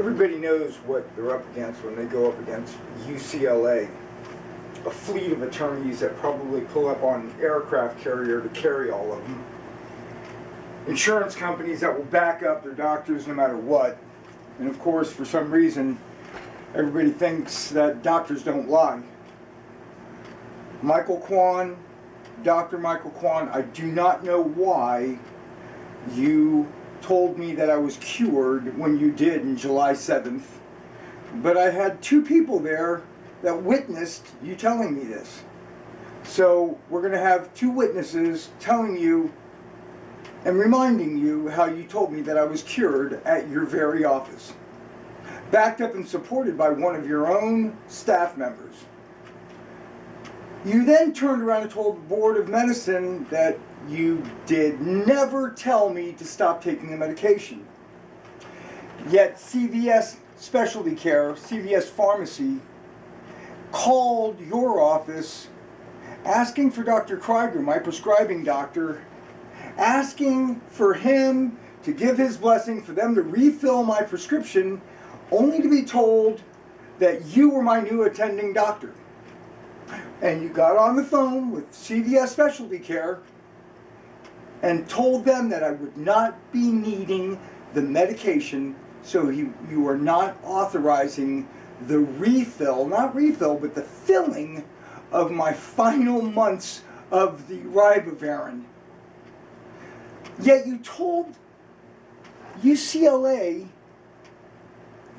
Everybody knows what they're up against when they go up against UCLA, a fleet of attorneys that probably pull up on an aircraft carrier to carry all of them. Insurance companies that will back up their doctors no matter what. And of course, for some reason, everybody thinks that doctors don't lie. Michael Quon, Dr. Michael Quon, I do not know why you told me that I was cured when you did in July 7th, but I had two people there that witnessed you telling me this. So we're going to have two witnesses telling you and reminding you how you told me that I was cured at your very office, backed up and supported by one of your own staff members. You then turned around and told the Board of Medicine that you did never tell me to stop taking the medication. Yet CVS Specialty Care, CVS Pharmacy, called your office asking for Dr. Krieger, my prescribing doctor, asking for him to give his blessing for them to refill my prescription, only to be told that you were my new attending doctor. And you got on the phone with CVS Specialty Care and told them that I would not be needing the medication, so you are not authorizing the refill, not refill, but the filling of my final months of the ribavirin. Yet you told UCLA,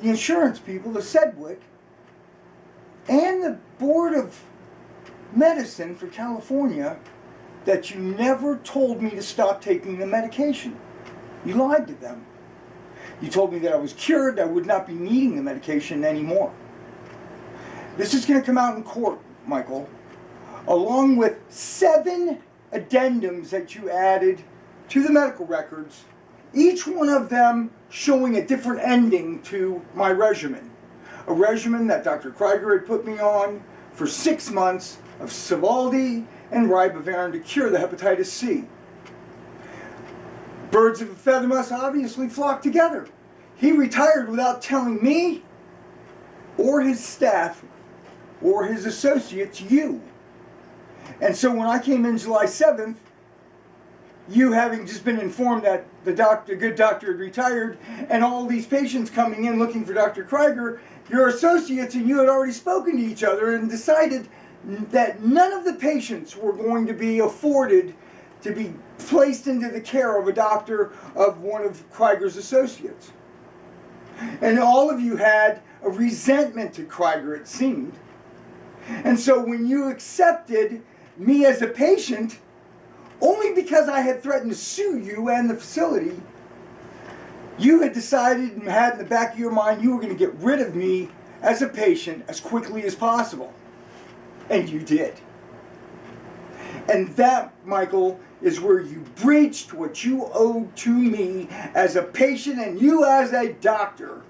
the insurance people, the Sedgwick, and the Board of Medicine for California that you never told me to stop taking the medication. You lied to them. You told me that I was cured, I would not be needing the medication anymore. This is going to come out in court, Michael, along with 7 addendums that you added to the medical records, each one of them showing a different ending to my regimen. A regimen that Dr. Krieger had put me on for 6 months of Sovaldi and ribavirin to cure the hepatitis C. Birds of a feather must obviously flock together. He retired without telling me or his staff or his associates you. And so when I came in July 7th, you having just been informed that the good doctor had retired, and all these patients coming in looking for Dr. Krieger, your associates and you had already spoken to each other and decided that none of the patients were going to be afforded to be placed into the care of a doctor of one of Krieger's associates. And all of you had a resentment to Krieger, it seemed. And so when you accepted me as a patient, only because I had threatened to sue you and the facility, you had decided and had in the back of your mind you were going to get rid of me as a patient as quickly as possible. And you did. And that, Michael, is where you breached what you owed to me as a patient and you as a doctor,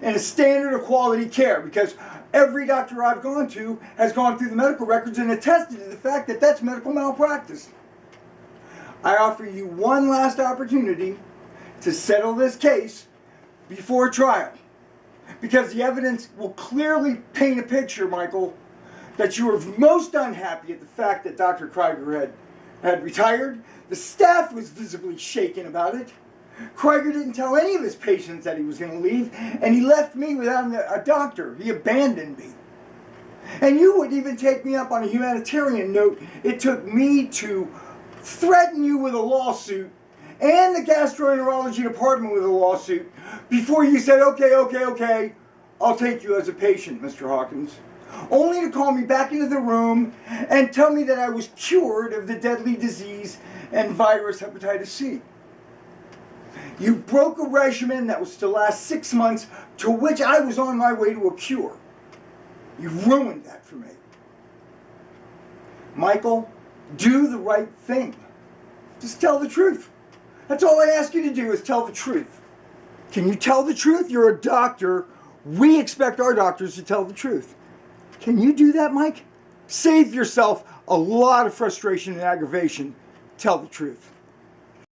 and a standard of quality care, because every doctor I've gone to has gone through the medical records and attested to the fact that that's medical malpractice. I offer you one last opportunity to settle this case before trial, because the evidence will clearly paint a picture, Michael, that you were most unhappy at the fact that Dr. Krieger had retired. The staff was visibly shaken about it. Krieger didn't tell any of his patients that he was going to leave, and he left me without a doctor. He abandoned me. And you wouldn't even take me up on a humanitarian note. It took me to threaten you with a lawsuit and the gastroenterology department with a lawsuit before you said, okay, I'll take you as a patient, Mr. Hawkins. Only to call me back into the room and tell me that I was cured of the deadly disease and virus hepatitis C. You broke a regimen that was to last 6 months, to which I was on my way to a cure. You ruined that for me. Michael, do the right thing. Just tell the truth. That's all I ask you to do, is tell the truth. Can you tell the truth? You're a doctor. We expect our doctors to tell the truth. Can you do that, Mike? Save yourself a lot of frustration and aggravation. Tell the truth.